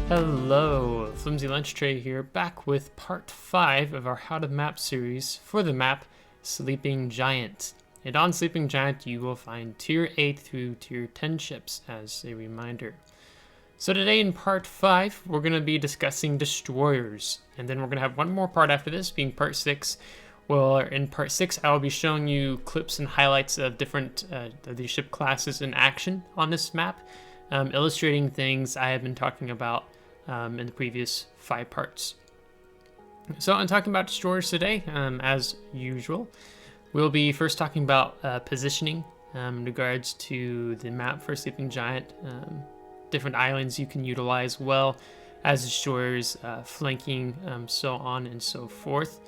Hello, FlimsyLunchTray here, back with part 5 of our How to Map series for the map Sleeping Giant. And on Sleeping Giant, you will find Tier 8 through Tier 10 ships as a reminder. So today in part 5, we're going to be discussing destroyers. And then we're going to have one more part after this, being part 6. Well, in part 6, I will be showing you clips and highlights of different of these ship classes in action on this map, illustrating things I have been talking about in the previous 5 parts. So I'm talking about destroyers today, as usual. We'll be first talking about positioning in regards to the map for Sleeping Giant, different islands you can utilize well as destroyers, flanking, so on and so forth.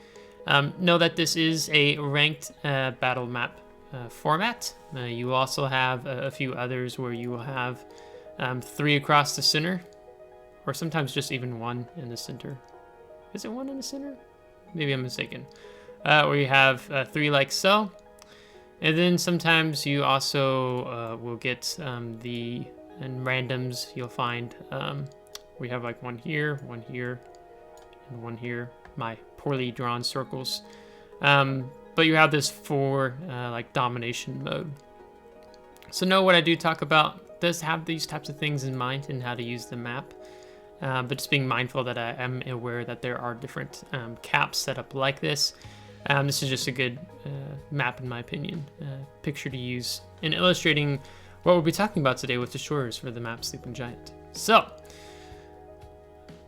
Know that this is a ranked battle map format. You also have a few others where you will have 3 across the center, or sometimes just even 1 in the center. Is it 1 in the center? Maybe I'm mistaken. Where you have 3 like so. And then sometimes you also will get in randoms, you'll find we have like 1 here, and 1 here. My poorly drawn circles. But you have this for like domination mode. So know what I do talk about does have these types of things in mind and how to use the map. But just being mindful that I am aware that there are different caps set up like this. This is just a good map in my opinion, picture to use in illustrating what we'll be talking about today with destroyers for the map Sleeping Giant. So,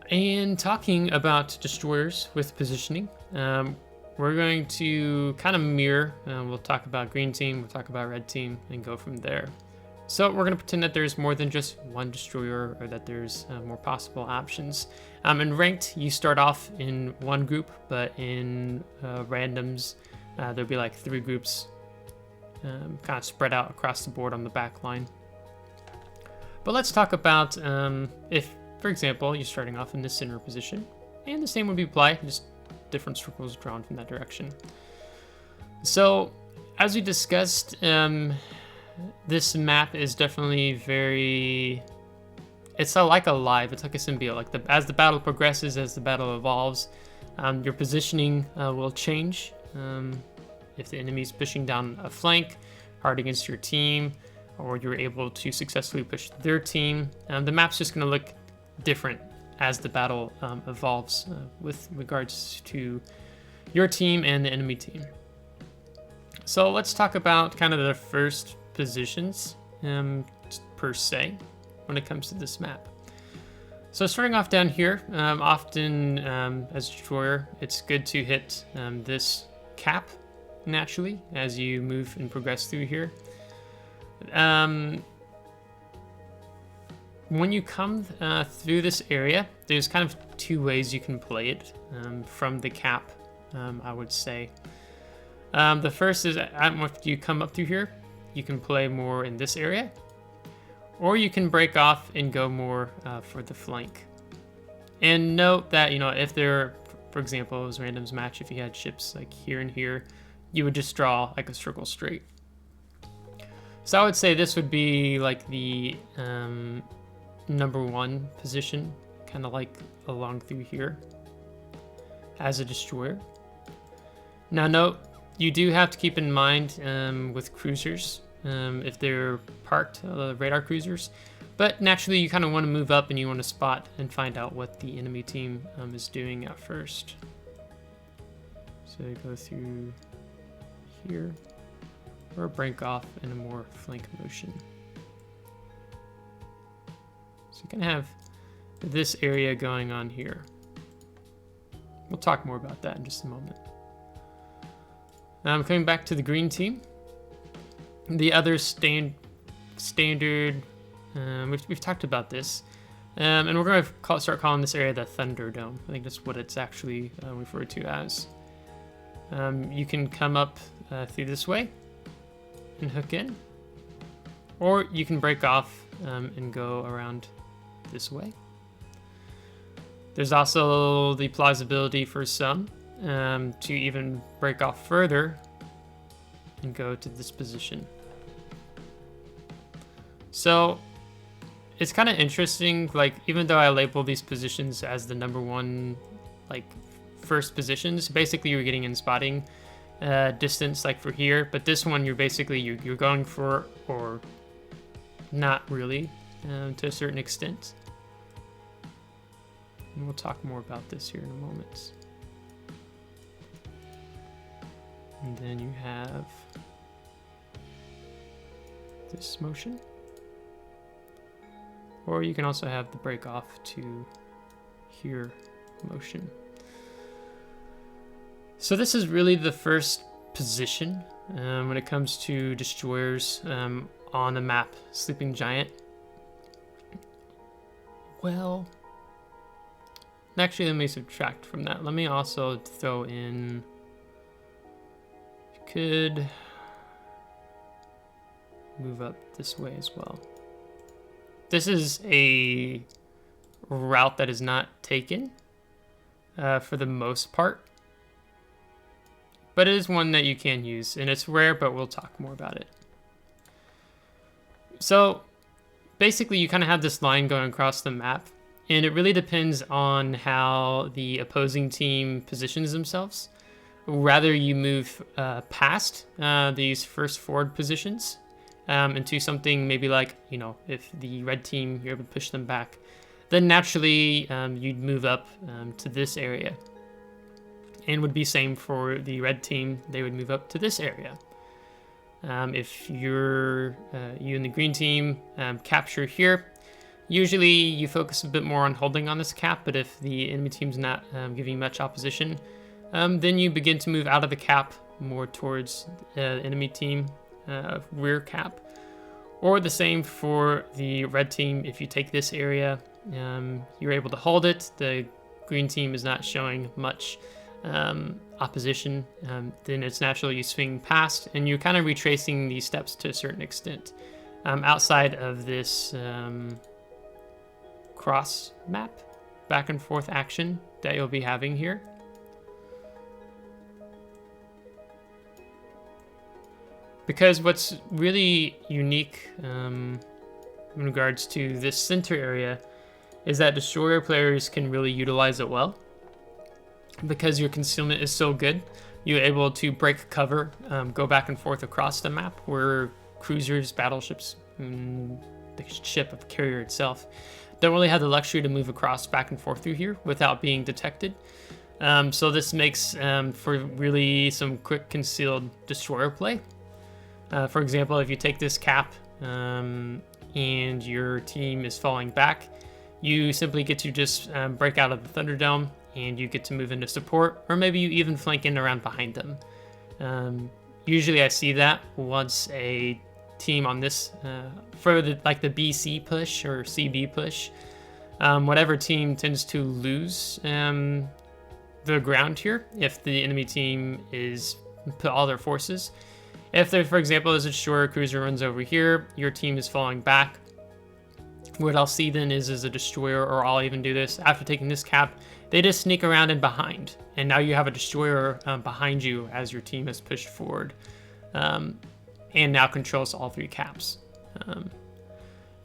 and talking about destroyers with positioning, we're going to kind of mirror. We'll talk about green team, we'll talk about red team, and go from there. So we're going to pretend that there's more than just 1 destroyer, or that there's more possible options. In ranked, you start off in 1 group, but in randoms, there'll be like 3 groups kind of spread out across the board on the back line. But let's talk about if, for example, you're starting off in the center position, and the same would be applied, just different circles drawn from that direction. So, as we discussed, this map is definitely very, it's like alive, it's like a symbiote. Like as the battle progresses, as the battle evolves, your positioning will change. If the enemy's pushing down a flank hard against your team, or you're able to successfully push their team, the map's just going to look different as the battle evolves with regards to your team and the enemy team. So let's talk about kind of the first positions per se when it comes to this map. So starting off down here, often as a destroyer, it's good to hit this cap naturally as you move and progress through here. When you come through this area, there's kind of 2 ways you can play it from the cap, I would say. The first is, after you come up through here, you can play more in this area, or you can break off and go more for the flank. And note that, if there, for example, it was randoms match, if you had ships like here and here, you would just draw like a circle straight. So I would say this would be like the number 1 position, kind of like along through here as a destroyer. Now note, you do have to keep in mind with cruisers, if they're parked, radar cruisers, but naturally you kind of want to move up and you want to spot and find out what the enemy team is doing at first. So you go through here, or break off in a more flank motion. So you can have this area going on here. We'll talk more about that in just a moment. Coming back to the green team, the other standard, we've talked about this, and we're going to start calling this area the Thunderdome. I think that's what it's actually referred to as. You can come up through this way and hook in, or you can break off and go around this way. There's also the plausibility for some to even break off further and go to this position. So it's kind of interesting, like, even though I label these positions as the number one, like, first positions, basically you're getting in spotting distance, like for here, but this one you're basically, you're going for, or not really, to a certain extent. And we'll talk more about this here in a moment. And then you have this motion. Or you can also have the break off to here motion. So this is really the first position when it comes to destroyers on the map, Sleeping Giant. Well, actually let me subtract from that. Let me also throw in, you could move up this way as well. This is a route that is not taken for the most part, but it is one that you can use, and it's rare, but we'll talk more about it. So basically you kind of have this line going across the map, and it really depends on how the opposing team positions themselves. Rather you move past these first forward positions into something maybe like, you know, if the red team, you're able to push them back, then naturally you'd move up to this area. And would be same for the red team, they would move up to this area. If you're you and the green team capture here, usually you focus a bit more on holding on this cap, but if the enemy team's not giving much opposition, then you begin to move out of the cap more towards the enemy team rear cap. Or the same for the red team. If you take this area, you're able to hold it. The green team is not showing much opposition, then it's natural you swing past, and you're kind of retracing these steps to a certain extent outside of this cross map, back and forth action that you'll be having here. Because what's really unique in regards to this center area is that destroyer players can really utilize it well. Because your concealment is so good, you're able to break cover, go back and forth across the map, where cruisers, battleships, and the ship of carrier itself don't really have the luxury to move across back and forth through here without being detected. So this makes for really some quick concealed destroyer play. For example, if you take this cap and your team is falling back, you simply get to just break out of the Thunderdome, and you get to move into support, or maybe you even flank in around behind them. Usually I see that once a team on this, for the BC push or CB push, whatever team tends to lose the ground here if the enemy team is put all their forces. If there, for example, is a destroyer cruiser runs over here, your team is falling back. What I'll see then is a destroyer, or I'll even do this after taking this cap, they just sneak around in behind, and now you have a destroyer behind you as your team has pushed forward, and now controls all three caps.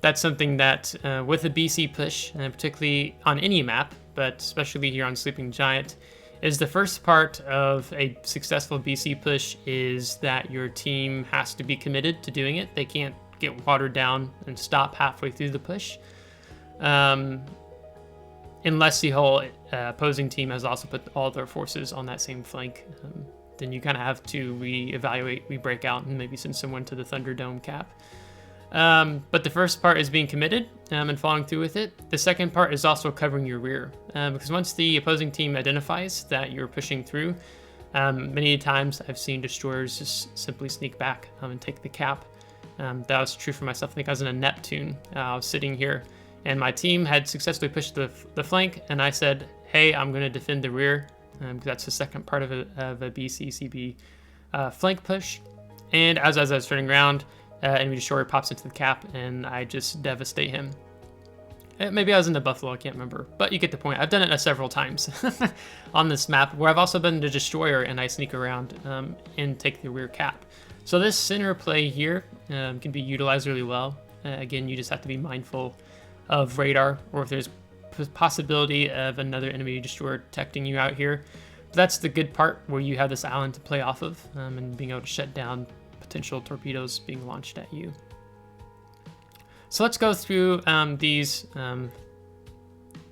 That's something that with a BC push, and particularly on any map, but especially here on Sleeping Giant, is the first part of a successful BC push is that your team has to be committed to doing it. They can't get watered down and stop halfway through the push. Unless the whole opposing team has also put all their forces on that same flank, then you kind of have to reevaluate, re-break out, and maybe send someone to the Thunderdome cap. But the first part is being committed and following through with it. The second part is also covering your rear, because once the opposing team identifies that you're pushing through, many times I've seen destroyers just simply sneak back and take the cap. That was true for myself. I think I was in a Neptune. I was sitting here, and my team had successfully pushed the flank, and I said, hey, I'm going to defend the rear, because that's the second part of a BCCB flank push. And as I was turning around, enemy destroyer pops into the cap, and I just devastate him. Maybe I was in the Buffalo, I can't remember, but you get the point. I've done it several times on this map, where I've also been the destroyer, and I sneak around and take the rear cap. So this center play here can be utilized really well. Again, you just have to be mindful of radar, or if there's possibility of another enemy destroyer detecting you out here. That's the good part, where you have this island to play off of, and being able to shut down potential torpedoes being launched at you. So let's go through these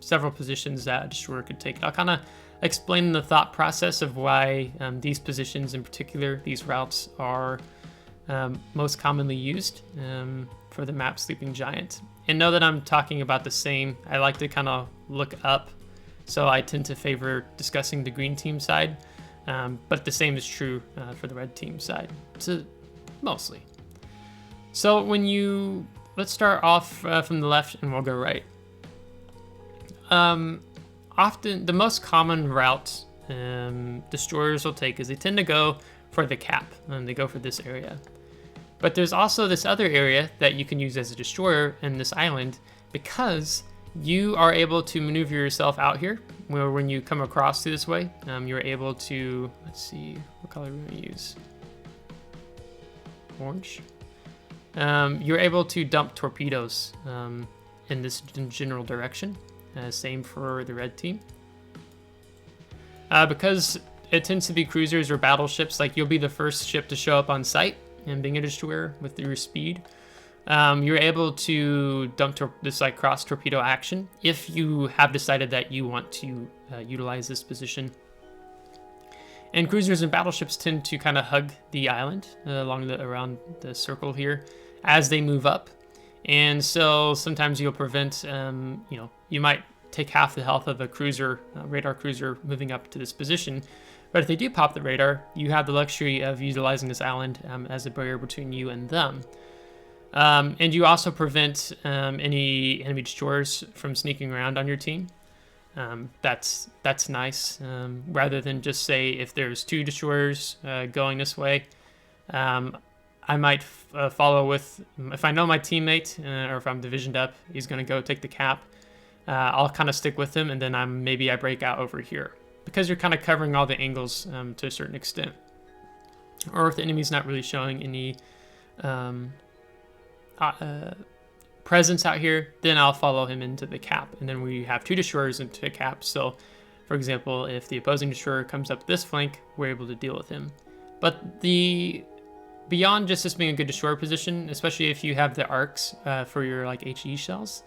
several positions that a destroyer could take. I'll kind of explain the thought process of why these positions in particular, these routes, are most commonly used for the map Sleeping Giant. And know that I'm talking about the same. I like to kind of look up, so I tend to favor discussing the green team side, but the same is true for the red team side, so mostly. So let's start off from the left and we'll go right. Often, the most common route destroyers will take is they tend to go for the cap, and they go for this area. But there's also this other area that you can use as a destroyer in this island, because you are able to maneuver yourself out here, where when you come across through this way, you're able to, let's see, what color we're going to use? Orange. You're able to dump torpedoes in this general direction. Same for the red team. Because it tends to be cruisers or battleships, like you'll be the first ship to show up on site, and being a destroyer with your speed, you're able to dump this like cross torpedo action if you have decided that you want to utilize this position. And cruisers and battleships tend to kind of hug the island around the circle here as they move up. And so sometimes you'll prevent, you might take half the health of a cruiser, radar cruiser moving up to this position. But if they do pop the radar, you have the luxury of utilizing this island as a barrier between you and them. And you also prevent any enemy destroyers from sneaking around on your team. That's nice. Rather than just say if there's two destroyers going this way, I might follow with, if I know my teammate, or if I'm divisioned up, he's going to go take the cap, I'll kind of stick with him, and then maybe I break out over here, because you're kind of covering all the angles to a certain extent. Or if the enemy's not really showing any presence out here, then I'll follow him into the cap, and then we have two destroyers into a cap. So, for example, if the opposing destroyer comes up this flank, we're able to deal with him. But beyond just this being a good destroyer position, especially if you have the arcs for your like HE shells,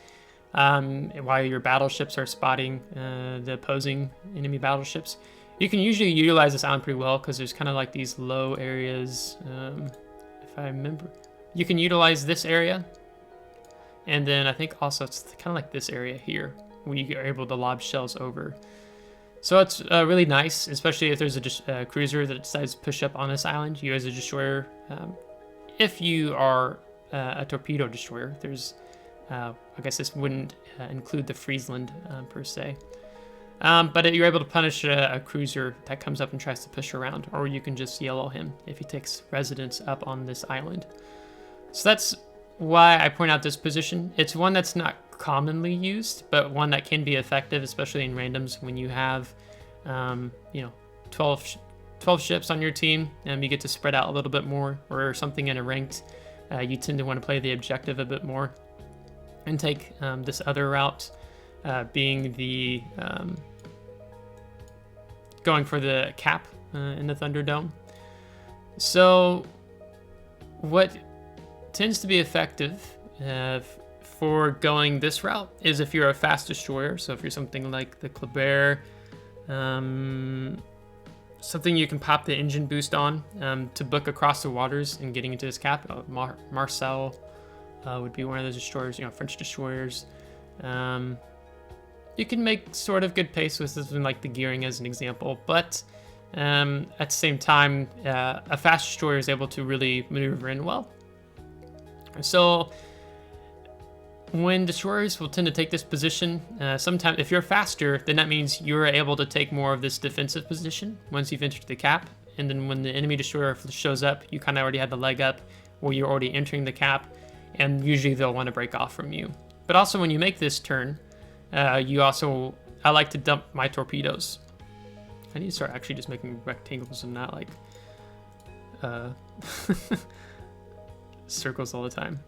while your battleships are spotting the opposing enemy battleships, you can usually utilize this island pretty well, because there's kind of like these low areas. If I remember, you can utilize this area, and then I think also it's kind of like this area here, where you are able to lob shells over. So it's really nice, especially if there's a cruiser that decides to push up on this island. You as a destroyer, if you are a torpedo destroyer, there's, I guess this wouldn't include the Friesland per se. But you're able to punish a cruiser that comes up and tries to push around, or you can just yellow him if he takes residence up on this island. So that's why I point out this position. It's one that's not commonly used, but one that can be effective, especially in randoms when you have 12 ships on your team, and you get to spread out a little bit more, or something in a ranked, you tend to want to play the objective a bit more and take this other route, being the going for the cap in the Thunderdome. So what tends to be effective for going this route is if you're a fast destroyer. So if you're something like the Kleber, something you can pop the engine boost on to book across the waters and getting into this cap. Marcel would be one of those destroyers, French destroyers. You can make sort of good pace with something like the Gearing as an example, but at the same time, a fast destroyer is able to really maneuver in well. So when destroyers will tend to take this position, sometimes if you're faster, then that means you're able to take more of this defensive position once you've entered the cap. And then when the enemy destroyer shows up, you kind of already had the leg up, or you're already entering the cap, and usually they'll want to break off from you. But also when you make this turn, I like to dump my torpedoes. I need to start actually just making rectangles and not like circles all the time.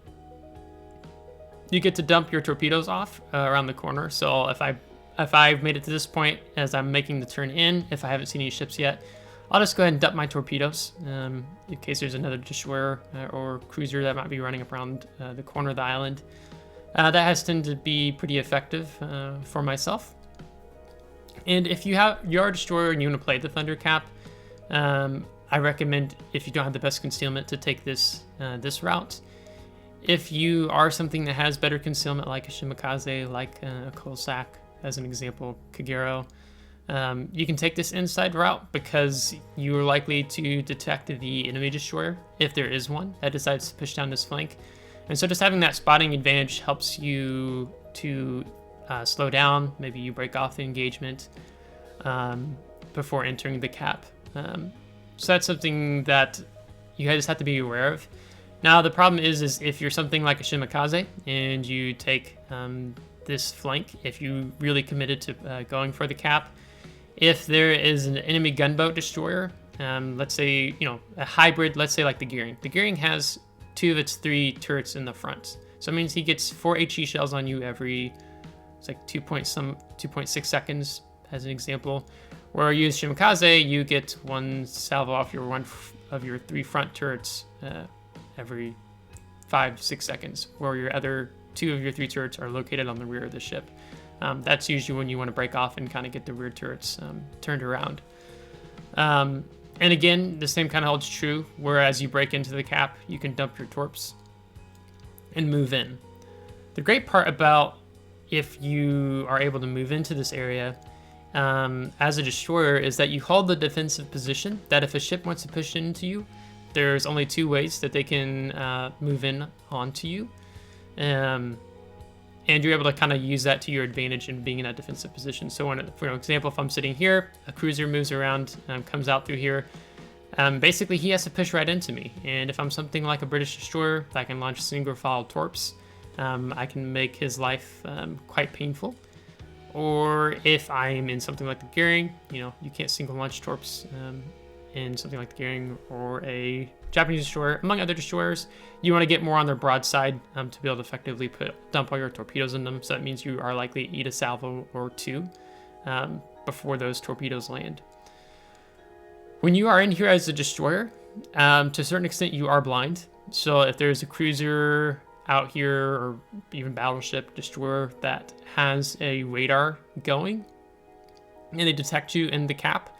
you get to dump your torpedoes off around the corner. So if I've made it to this point as I'm making the turn in, if I haven't seen any ships yet, I'll just go ahead and dump my torpedoes in case there's another destroyer or cruiser that might be running up around the corner of the island. That has tended to be pretty effective for myself. And if you are a destroyer and you want to play the Thunder Cap, I recommend, if you don't have the best concealment, to take this route. If you are something that has better concealment, like a Shimakaze, like a Cossack, as an example, Kagero, you can take this inside route because you are likely to detect the enemy destroyer, if there is one, that decides to push down this flank. And so just having that spotting advantage helps you to slow down. Maybe you break off the engagement before entering the cap. So that's something that you just have to be aware of. Now the problem is if you're something like a Shimakaze and you take this flank, if you really committed to going for the cap, if there is an enemy gunboat destroyer, let's say, a hybrid, let's say like the Gearing. The Gearing has 2 of its 3 turrets in the front. So it means he gets 4 HE shells on you every, it's like 2.6 seconds as an example. Where you use Shimakaze, you get 1 salvo off your 1 of your 3 front turrets every 5-6 seconds, where your other 2 of your 3 turrets are located on the rear of the ship. That's usually when you want to break off and kind of get the rear turrets turned around. And again, the same kind of holds true, whereas you break into the cap, you can dump your torps and move in. The great part about if you are able to move into this area as a destroyer is that you hold the defensive position, that if a ship wants to push into you, there's only 2 ways that they can move in onto you. And you're able to kind of use that to your advantage in being in that defensive position. So for example, if I'm sitting here, a cruiser moves around, comes out through here, basically he has to push right into me. And if I'm something like a British destroyer, I can launch single file torps. I can make his life quite painful. Or if I'm in something like the Gearing, you can't single launch torps in something like the Gearing or a Japanese destroyer, among other destroyers. You want to get more on their broadside to be able to effectively dump all your torpedoes in them. So that means you are likely to eat a salvo or 2 before those torpedoes land. When you are in here as a destroyer, to a certain extent you are blind. So if there's a cruiser out here or even battleship destroyer that has a radar going and they detect you in the cap,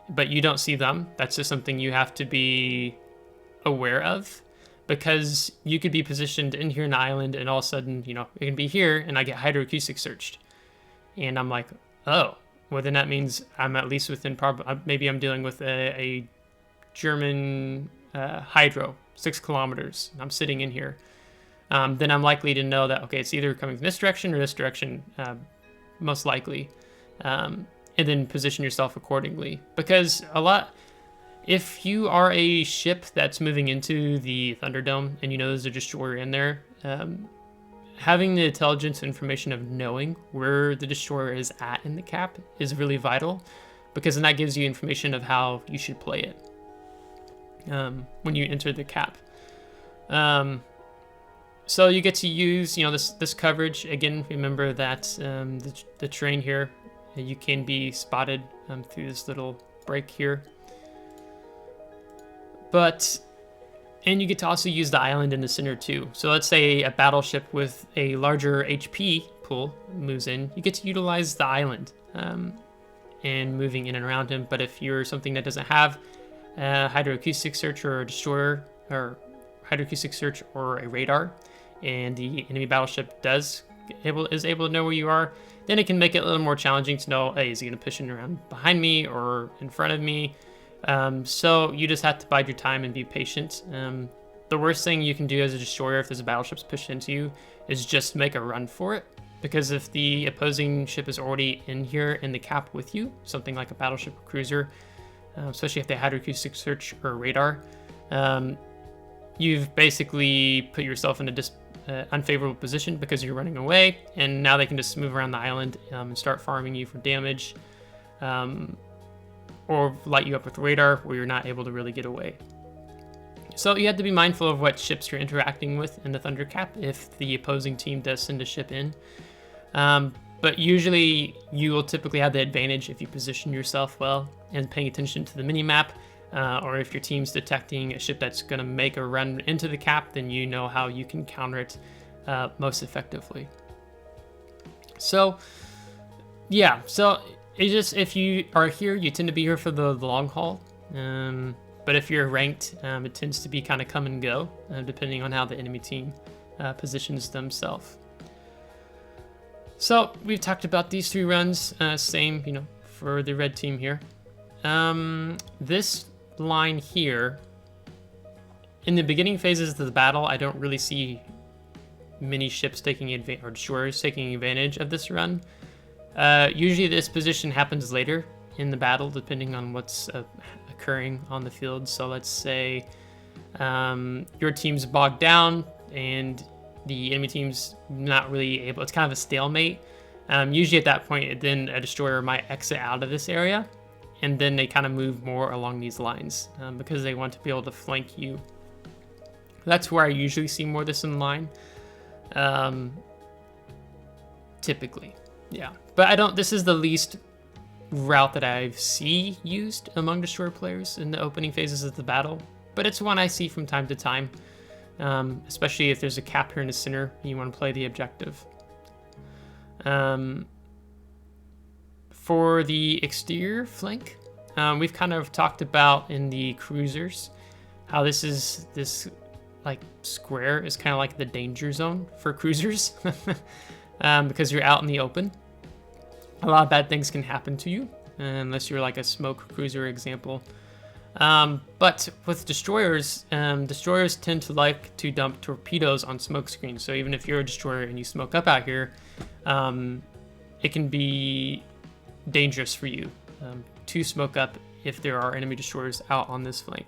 but you don't see them, that's just something you have to be aware of, because you could be positioned in here in the island and all of a sudden, it can be here and I get hydroacoustic searched. And I'm like, oh, well then that means I'm at least within, maybe I'm dealing with a German hydro, 6 kilometers, and I'm sitting in here. Then I'm likely to know that, okay, it's either coming from this direction or this direction, most likely. And then position yourself accordingly. Because if you are a ship that's moving into the Thunderdome and there's a destroyer in there, having the intelligence information of knowing where the destroyer is at in the cap is really vital, because then that gives you information of how you should play it when you enter the cap. So you get to use, this coverage. Again, remember that the terrain here, you can be spotted through this little break here. And you get to also use the island in the center too. So let's say a battleship with a larger HP pool moves in, you get to utilize the island and moving in and around him. But if you're something that doesn't have a hydroacoustic search or a destroyer, or hydroacoustic search or a radar, and the enemy battleship is able to know where you are, then it can make it a little more challenging to know, hey, is he going to push in around behind me or in front of me? So you just have to bide your time and be patient. The worst thing you can do as a destroyer if there's a battleship's pushed into you is just make a run for it, because if the opposing ship is already in here in the cap with you, something like a battleship or cruiser, especially if they had hydroacoustic search or radar, you've basically put yourself in a unfavorable position because you're running away, and now they can just move around the island and start farming you for damage, or light you up with radar where you're not able to really get away. So you have to be mindful of what ships you're interacting with in the Thundercap if the opposing team does send a ship in. But usually you will typically have the advantage if you position yourself well and paying attention to the mini-map, or if your team's detecting a ship that's going to make a run into the cap, then you know how you can counter it most effectively. So yeah, so it's just, if you are here, you tend to be here for the long haul. But if you're ranked, it tends to be kind of come and go, depending on how the enemy team positions themselves. So we've talked about these 3 runs, same, for the red team here. This line here, in the beginning phases of the battle, I don't really see many ships taking advantage, or destroyers taking advantage of this run. Usually this position happens later in the battle, depending on what's occurring on the field. So let's say your team's bogged down and the enemy team's not really able, it's kind of a stalemate. Usually at that point, then a destroyer might exit out of this area, and then they kind of move more along these lines because they want to be able to flank you. That's where I usually see more of this in line. Typically, yeah. But this is the least route that I see used among destroyer players in the opening phases of the battle, but it's one I see from time to time. Especially if there's a cap here in the center and you want to play the objective. For the exterior flank, we've kind of talked about in the cruisers how this like square is kind of like the danger zone for cruisers because you're out in the open. A lot of bad things can happen to you unless you're like a smoke cruiser example. But with destroyers, destroyers tend to like to dump torpedoes on smoke screens. So even if you're a destroyer and you smoke up out here, it can be dangerous for you to smoke up if there are enemy destroyers out on this flank.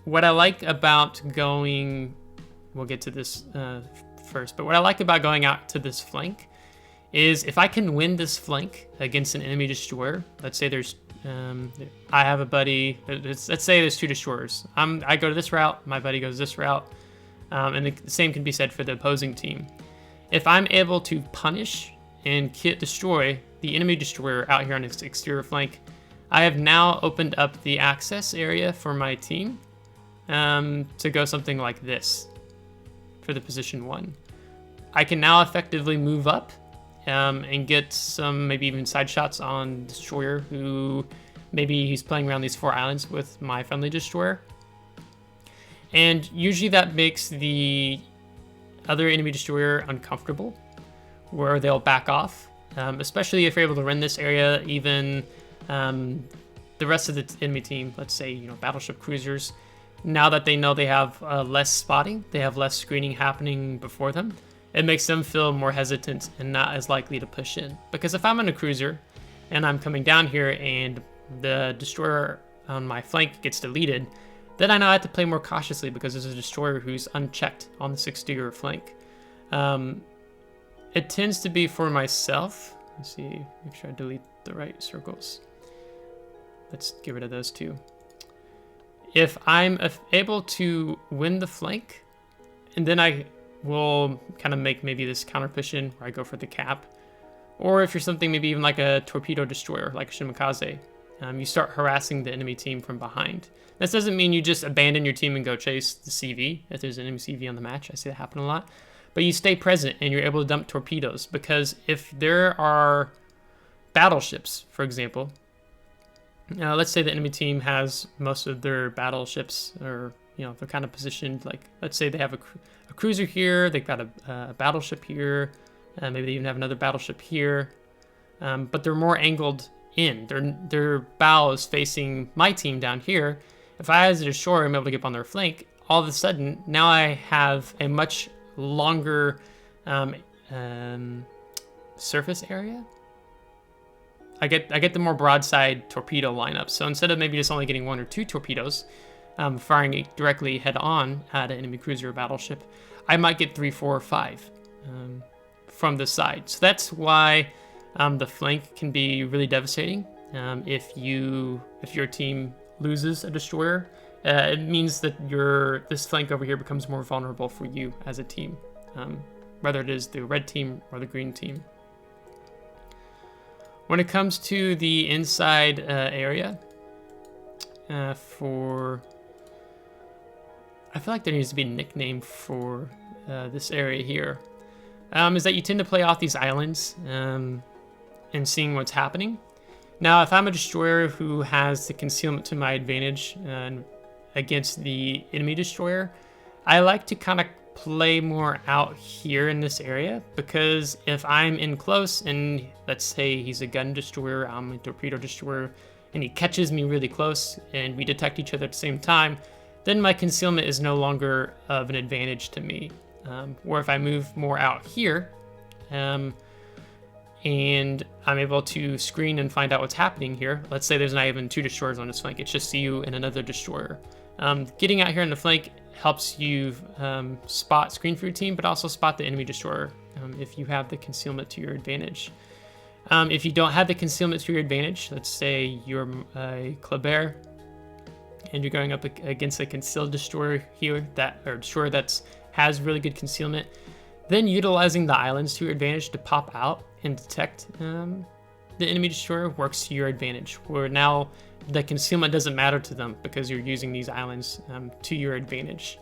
What I like about going, we'll get to this first, but what I like about going out to this flank is if I can win this flank against an enemy destroyer, let's say there's I have a buddy, let's say there's 2 destroyers. I go to this route, my buddy goes this route, and the same can be said for the opposing team. If I'm able to punish and destroy the enemy destroyer out here on its exterior flank, I have now opened up the access area for my team to go something like this for the position 1. I can now effectively move up and get some maybe even side shots on destroyer who maybe he's playing around these 4 islands with my friendly destroyer. And usually that makes the other enemy destroyer uncomfortable, where they'll back off, especially if you're able to run this area. Even the rest of the enemy team, let's say battleship cruisers, now that they know they have less spotting, they have less screening happening before them, it makes them feel more hesitant and not as likely to push in. Because if I'm on a cruiser and I'm coming down here and the destroyer on my flank gets deleted, then I know I have to play more cautiously because there's a destroyer who's unchecked on this exterior flank. It tends to be for myself. Let's see, make sure I delete the right circles. Let's get rid of those 2. If I'm able to win the flank, and then I will kind of make maybe this counter push in where I go for the cap. Or if you're something maybe even like a torpedo destroyer, like a Shimakaze, you start harassing the enemy team from behind. This doesn't mean you just abandon your team and go chase the CV if there's an enemy CV on the match. I see that happen a lot. But you stay present and you're able to dump torpedoes, because if there are battleships, for example, let's say the enemy team has most of their battleships, or they're kind of positioned like, let's say they have a cruiser here, they've got a battleship here, maybe they even have another battleship here, but they're more angled in. Their bow is facing my team down here. If I, as a destroyer, am able to get up on their flank, all of a sudden now I have a much longer surface area. I get the more broadside torpedo lineup. So instead of maybe just only getting 1 or 2 torpedoes, firing it directly head on at an enemy cruiser or battleship, I might get 3, 4, or 5 from the side. So that's why the flank can be really devastating if your team loses a destroyer it means that this flank over here becomes more vulnerable for you as a team, whether it is the red team or the green team. When it comes to the inside area, I feel like there needs to be a nickname for this area here, is that you tend to play off these islands and seeing what's happening. Now, if I'm a destroyer who has the concealment to my advantage against the enemy destroyer, I like to kind of play more out here in this area, because if I'm in close and let's say he's a gun destroyer, I'm a torpedo destroyer, and he catches me really close and we detect each other at the same time, then my concealment is no longer of an advantage to me. Or if I move more out here, and I'm able to screen and find out what's happening here. Let's say there's not even 2 destroyers on this flank, it's just you and another destroyer. Getting out here in the flank helps you screen for your team, but also spot the enemy destroyer if you have the concealment to your advantage. If you don't have the concealment to your advantage, let's say you're a Kleber and you're going up against a concealed destroyer here, destroyer that has really good concealment, then utilizing the islands to your advantage to pop out and detect the enemy destroyer works to your advantage, where now the concealment doesn't matter to them because you're using these islands to your advantage.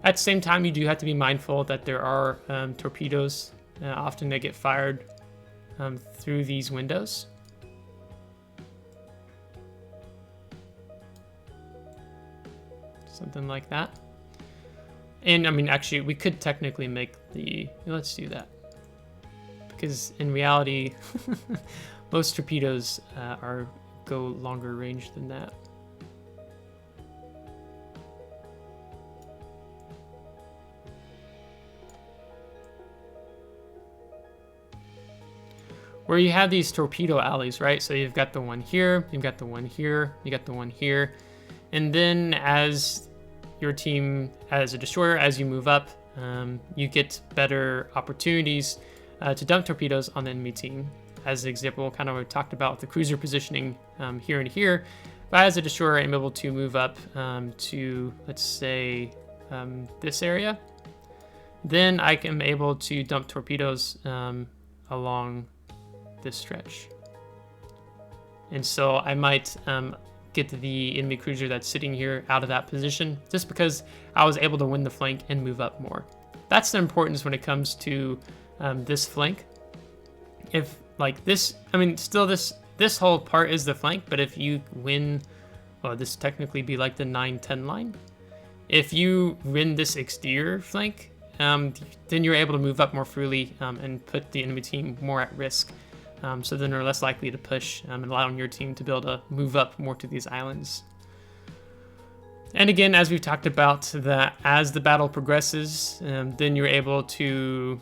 At the same time, you do have to be mindful that there are torpedoes. Often they get fired through these windows. Something like that. And I mean, actually, we could technically make let's do that. Because in reality, most torpedoes go longer range than that. Where you have these torpedo alleys, right? So you've got the one here, you've got the one here, you got the one here. And then as your team, as a destroyer, as you move up, you get better opportunities to dump torpedoes on the enemy team. As an example, kind of what we talked about the cruiser positioning here and here. But as a destroyer, I'm able to move up to, let's say, this area. Then I am able to dump torpedoes along this stretch. And so I might get the enemy cruiser that's sitting here out of that position just because I was able to win the flank and move up more. That's the importance when it comes to this flank. If like this, I mean, still this whole part is the flank, but if you win, well, this technically be like the 9-10 line. If you win this exterior flank, then you're able to move up more freely and put the enemy team more at risk. So then they're less likely to push and allowing your team to be able to move up more to these islands. And again, as we've talked about, that as the battle progresses, then you're able to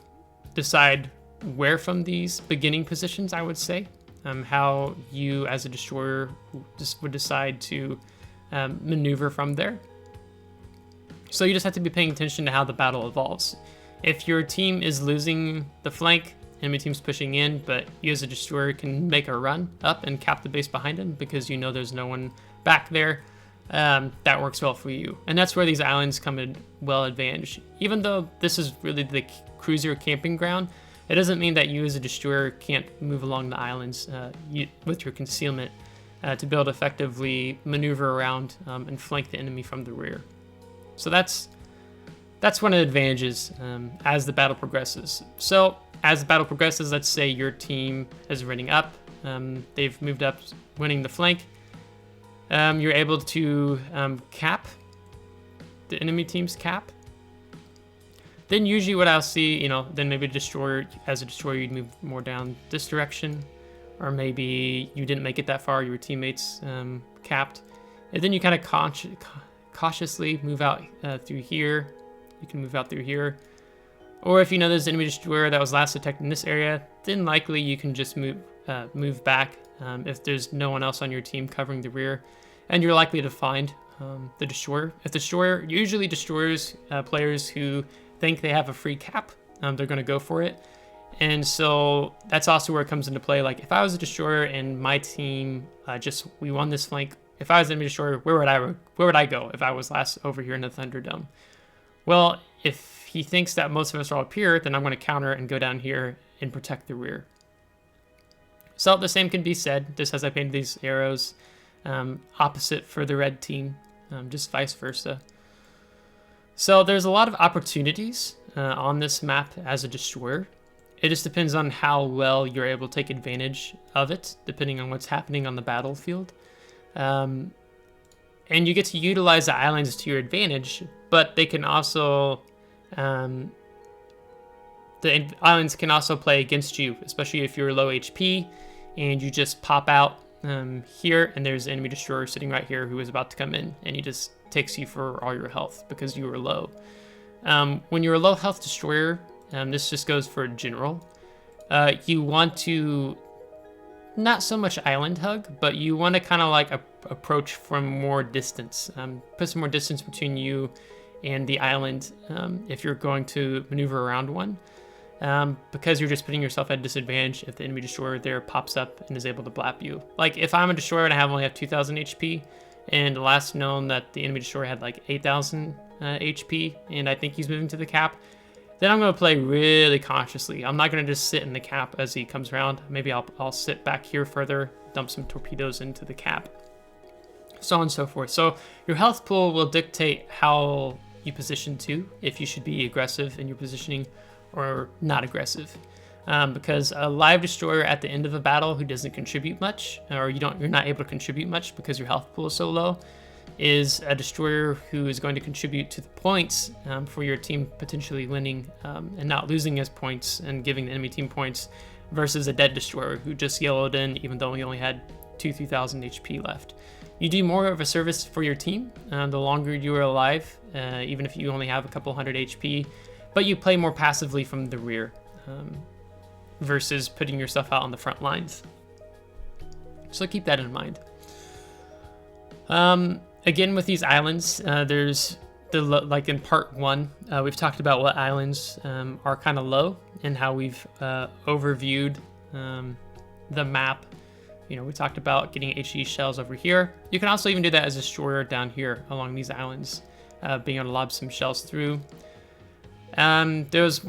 decide where from these beginning positions, I would say, how you as a destroyer just would decide to maneuver from there. So you just have to be paying attention to how the battle evolves. If your team is losing the flank, enemy team's pushing in, but you as a destroyer can make a run up and cap the base behind them because you know there's no one back there, that works well for you. And that's where these islands come in well advantage. Even though this is really the cruiser camping ground, it doesn't mean that you as a destroyer can't move along the islands with your concealment to be able to effectively maneuver around and flank the enemy from the rear. So that's one of the advantages as the battle progresses. So as the battle progresses, let's say your team is running up, they've moved up, winning the flank. You're able to cap the enemy team's cap. Then usually what I'll see, then maybe as a destroyer, you'd move more down this direction, or maybe you didn't make it that far, your teammates capped. And then you kind of cautiously move out through here. You can move out through here. Or if you know there's an enemy destroyer that was last detected in this area, then likely you can just move back if there's no one else on your team covering the rear, and you're likely to find the destroyer. If the destroyer, usually destroyers, players who think they have a free cap, they're going to go for it. And so that's also where it comes into play. Like if I was a destroyer and my team we won this flank if I was enemy destroyer, where would I go if I was last over here in the Thunderdome? Well, if he thinks that most of us are up here, then I'm going to counter and go down here and protect the rear. So the same can be said, just as I painted these arrows, opposite for the red team, just vice versa. So there's a lot of opportunities on this map as a destroyer. It just depends on how well you're able to take advantage of it, depending on what's happening on the battlefield. And you get to utilize the islands to your advantage, but they can also, the islands can also play against you, especially if you're low HP and you just pop out here and there's an enemy destroyer sitting right here who is about to come in, and he just takes you for all your health because you were low. When you're a low health destroyer, this just goes for general, you want to not so much island hug, but you want to kind of like approach from more distance, put some more distance between you and the island if you're going to maneuver around one, because you're just putting yourself at a disadvantage if the enemy destroyer there pops up and is able to blap you. Like if I'm a destroyer and I only have 2,000 HP, and last known that the enemy destroyer had like 8,000 HP, and I think he's moving to the cap, then I'm going to play really cautiously. I'm not going to just sit in the cap as he comes around. Maybe I'll sit back here further, dump some torpedoes into the cap, so on and so forth. So your health pool will dictate how you position too, if you should be aggressive in your positioning or not aggressive. Because a live destroyer at the end of a battle who doesn't contribute much, or you're not able to contribute much because your health pool is so low, is a destroyer who is going to contribute to the points for your team potentially winning and not losing as points and giving the enemy team points, versus a dead destroyer who just yellowed in even though he only had 2,000 HP left. You do more of a service for your team the longer you are alive, even if you only have a couple hundred HP, but you play more passively from the rear versus putting yourself out on the front lines. So keep that in mind. Again, with these islands, there's like in part 1, we've talked about what islands are kind of low and how we've overviewed the map. You know, we talked about getting HE shells over here. You can also even do that as a destroyer down here along these islands, being able to lob some shells through. There was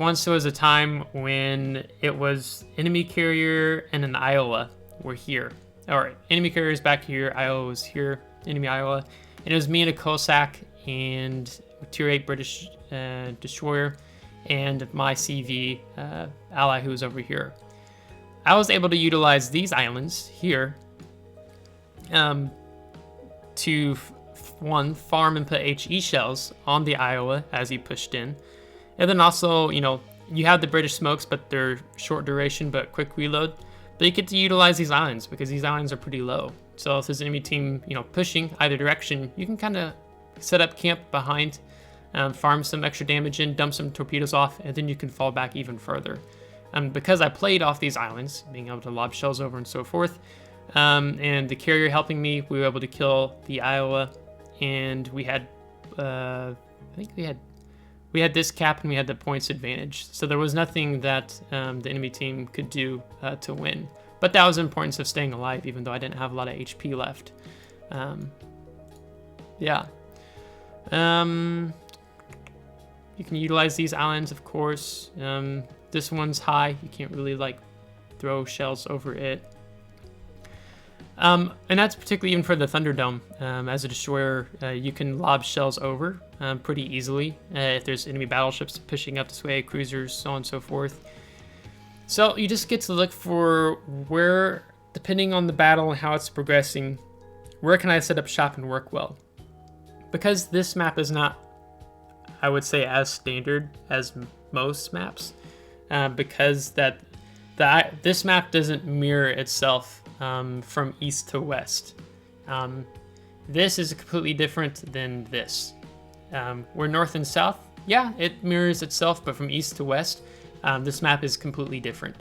a time when it was enemy carrier and an Iowa were here. Or enemy carrier is back here, Iowa was here, enemy Iowa. And it was me and a Cossack and tier 8 British destroyer and my CV ally who was over here. I was able to utilize these islands here to one, farm and put HE shells on the Iowa as he pushed in. And then also, you know, you have the British smokes, but they're short duration but quick reload. But you get to utilize these islands because these islands are pretty low. So if there's an enemy team, you know, pushing either direction, you can kind of set up camp behind, farm some extra damage in, dump some torpedoes off, and then you can fall back even further. Because I played off these islands, being able to lob shells over and so forth, and the carrier helping me, we were able to kill the Iowa, and we had, I think we had this cap and we had the points advantage. So there was nothing that the enemy team could do to win. But that was the importance of staying alive, even though I didn't have a lot of HP left. Yeah. You can utilize these islands, of course. This one's high. You can't really like throw shells over it. And that's particularly even for the Thunderdome. As a destroyer, you can lob shells over pretty easily if there's enemy battleships pushing up this way, cruisers, so on and so forth. So you just get to look for where, depending on the battle and how it's progressing, where can I set up shop and work well? Because this map is not, I would say, as standard as most maps, because this map doesn't mirror itself from east to west. This is completely different than this. Where north and south, yeah, it mirrors itself, but from east to west, this map is completely different.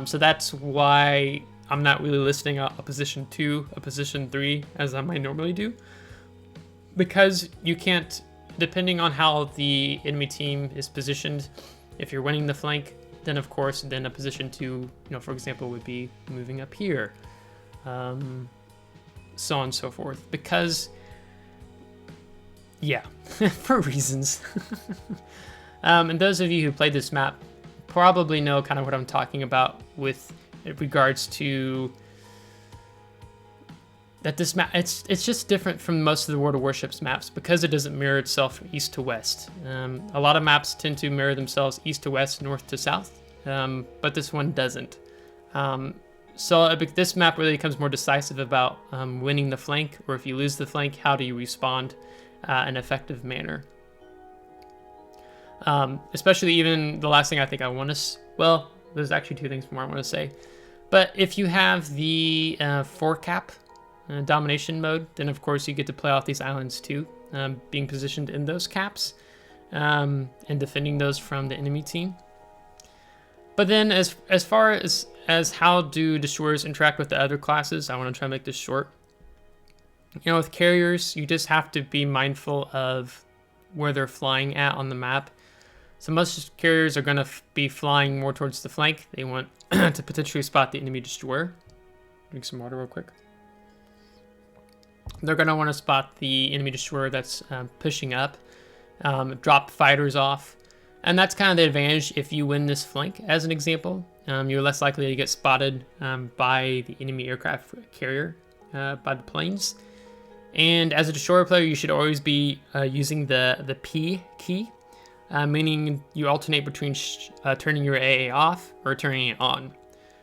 So that's why I'm not really listing a position 2, a position 3, as I might normally do. Because you can't, depending on how the enemy team is positioned, if you're winning the flank, then of course, then a position 2, you know, for example, would be moving up here. so on and so forth. Because, yeah, for reasons. And those of you who played this map probably know kind of what I'm talking about with regards to that this map, it's just different from most of the World of Warships maps because it doesn't mirror itself from east to west. A lot of maps tend to mirror themselves east to west, north to south, but this one doesn't. So this map really becomes more decisive about winning the flank, or if you lose the flank, how do you respond in an effective manner. Especially even the last thing I think I want to, well, there's actually two things more I want to say. But if you have the 4-cap domination mode, then of course you get to play off these islands too, being positioned in those caps and defending those from the enemy team. But then as far as how do destroyers interact with the other classes, I want to try and make this short. You know, with carriers, you just have to be mindful of where they're flying at on the map. So most carriers are going to be flying more towards the flank. They want to potentially spot the enemy destroyer. Drink some water real quick. They're going to want to spot the enemy destroyer that's pushing up, drop fighters off. And that's kind of the advantage if you win this flank, as an example. You're less likely to get spotted by the enemy aircraft carrier, by the planes. And as a destroyer player, you should always be using the P key, meaning you alternate between turning your AA off or turning it on.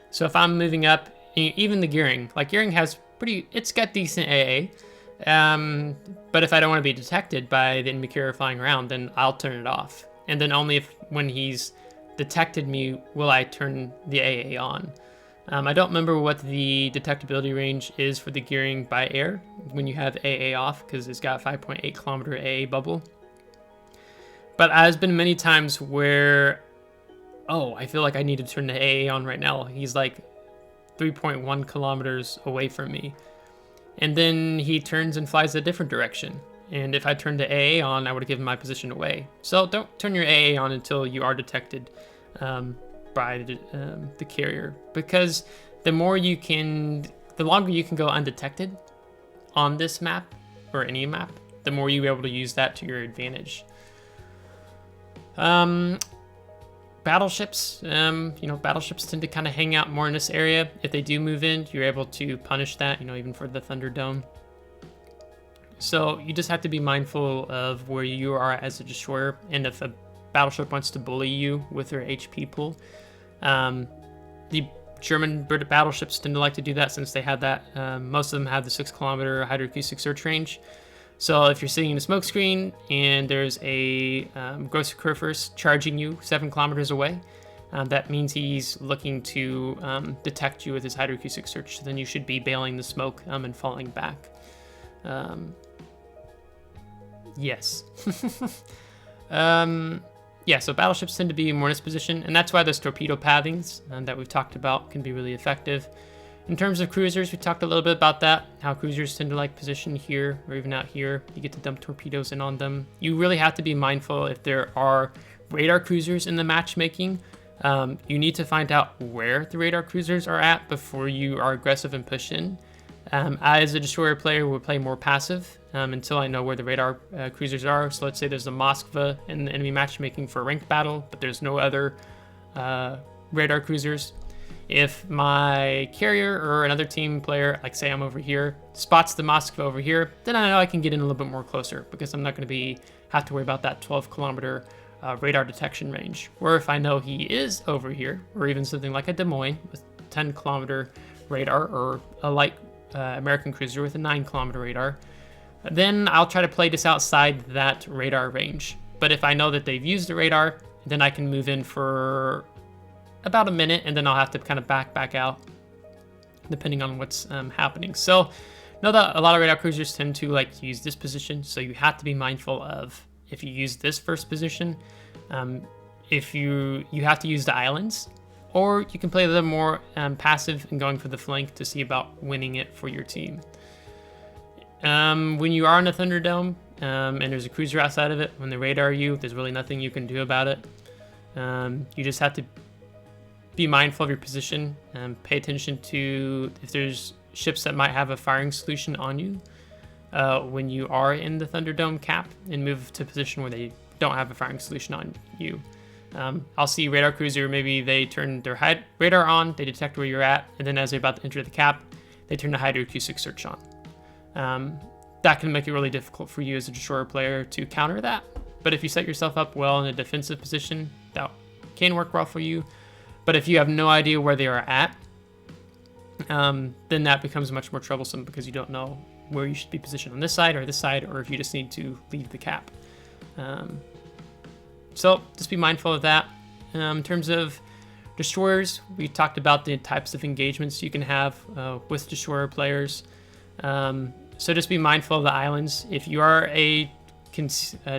So if I'm moving up, even the gearing, like gearing has it's got decent AA, but if I don't want to be detected by the enemy carrier flying around, then I'll turn it off. And then only when he's detected me will I turn the AA on. I don't remember what the detectability range is for the gearing by air when you have AA off, because it's got 5.8 kilometer AA bubble. But there's been many times where, I feel like I need to turn the AA on right now. He's like 3.1 kilometers away from me. And then he turns and flies a different direction. And if I turned the AA on, I would have given my position away. So don't turn your AA on until you are detected by the carrier, because the longer you can go undetected on this map or any map, the more you'll be able to use that to your advantage. Battleships, battleships tend to kind of hang out more in this area. If they do move in, you're able to punish that, even for the Thunderdome. So you just have to be mindful of where you are as a destroyer, and if a battleship wants to bully you with their HP pool. The German battleships tend to like to do that since they have that. Most of them have the 6 kilometer hydroacoustic search range. So if you're sitting in a smoke screen and there's a Gross Curfers charging you 7 kilometers away, that means he's looking to detect you with his hydroacoustic search. So then you should be bailing the smoke and falling back. Yes. So battleships tend to be more in this position, and that's why those torpedo pathings that we've talked about can be really effective. In terms of cruisers, we talked a little bit about that, how cruisers tend to like position here or even out here. You get to dump torpedoes in on them. You really have to be mindful if there are radar cruisers in the matchmaking. You need to find out where the radar cruisers are at before you are aggressive and push in. I, as a destroyer player, would play more passive until I know where the radar cruisers are. So let's say there's a Moskva in the enemy matchmaking for a ranked battle, but there's no other radar cruisers. If my carrier or another team player, like say I'm over here, spots the Moskva over here, then I know I can get in a little bit more closer, because I'm not going to have to worry about that 12 kilometer radar detection range. Or if I know he is over here, or even something like a Des Moines with 10 kilometer radar, or a light American cruiser with a 9 kilometer radar, then I'll try to play this outside that radar range. But if I know that they've used the radar, then I can move in for about a minute, and then I'll have to kind of back out depending on what's happening. So know that a lot of radar cruisers tend to like to use this position, so you have to be mindful of if you use this first position. If you have to use the islands, or you can play a little more passive and going for the flank to see about winning it for your team. When you are in a Thunderdome and there's a cruiser outside of it, when they radar you, there's really nothing you can do about it. You just have to be mindful of your position and pay attention to if ships that might have a firing solution on you when you are in the Thunderdome cap, and move to a position where they don't have a firing solution on you. I'll see radar cruiser, maybe they turn their radar on, they detect where you're at, and then as they're about to enter the cap, they turn the hydroacoustic search on. That can make it really difficult for you as a destroyer player to counter that. But if you set yourself up well in a defensive position, that can work well for you. But if you have no idea where they are at, then that becomes much more troublesome because you don't know where you should be positioned on this side, or if you just need to leave the cap. So just be mindful of that. In terms of destroyers, we talked about the types of engagements you can have with destroyer players. So just be mindful of the islands. If you are a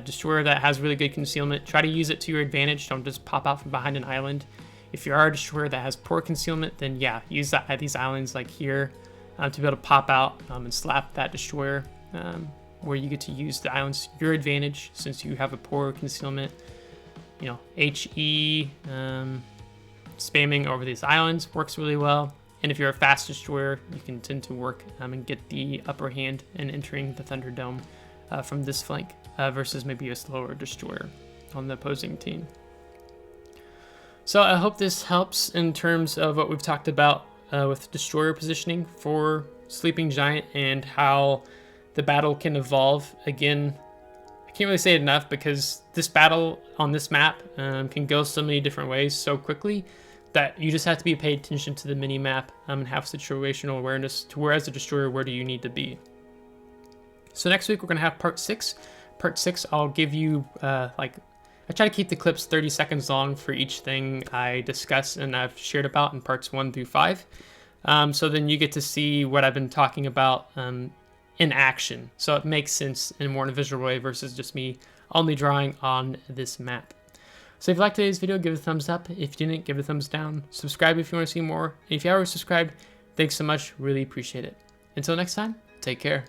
destroyer that has really good concealment, try to use it to your advantage. Don't just pop out from behind an island. If you are a destroyer that has poor concealment, then yeah, use these islands like here to be able to pop out and slap that destroyer, where you get to use the islands to your advantage since you have a poor concealment. You know, HE spamming over these islands works really well. And if you're a fast destroyer, you can tend to work and get the upper hand in entering the Thunderdome from this flank versus maybe a slower destroyer on the opposing team. So I hope this helps in terms of what we've talked about with destroyer positioning for Sleeping Giant and how the battle can evolve. Again, I can't really say it enough because this battle on this map can go so many different ways so quickly that you just have to be paying attention to the mini map and have situational awareness to where as a destroyer, where do you need to be. So next week we're going to have part 6. Part 6, I'll give you I try to keep the clips 30 seconds long for each thing I discuss and I've shared about in parts 1 through 5. So then you get to see what I've been talking about in action. So it makes sense in more in a visual way versus just me only drawing on this map. So if you liked today's video, give it a thumbs up. If you didn't, give it a thumbs down. Subscribe if you want to see more. And if you are already subscribed, thanks so much. Really appreciate it. Until next time, take care.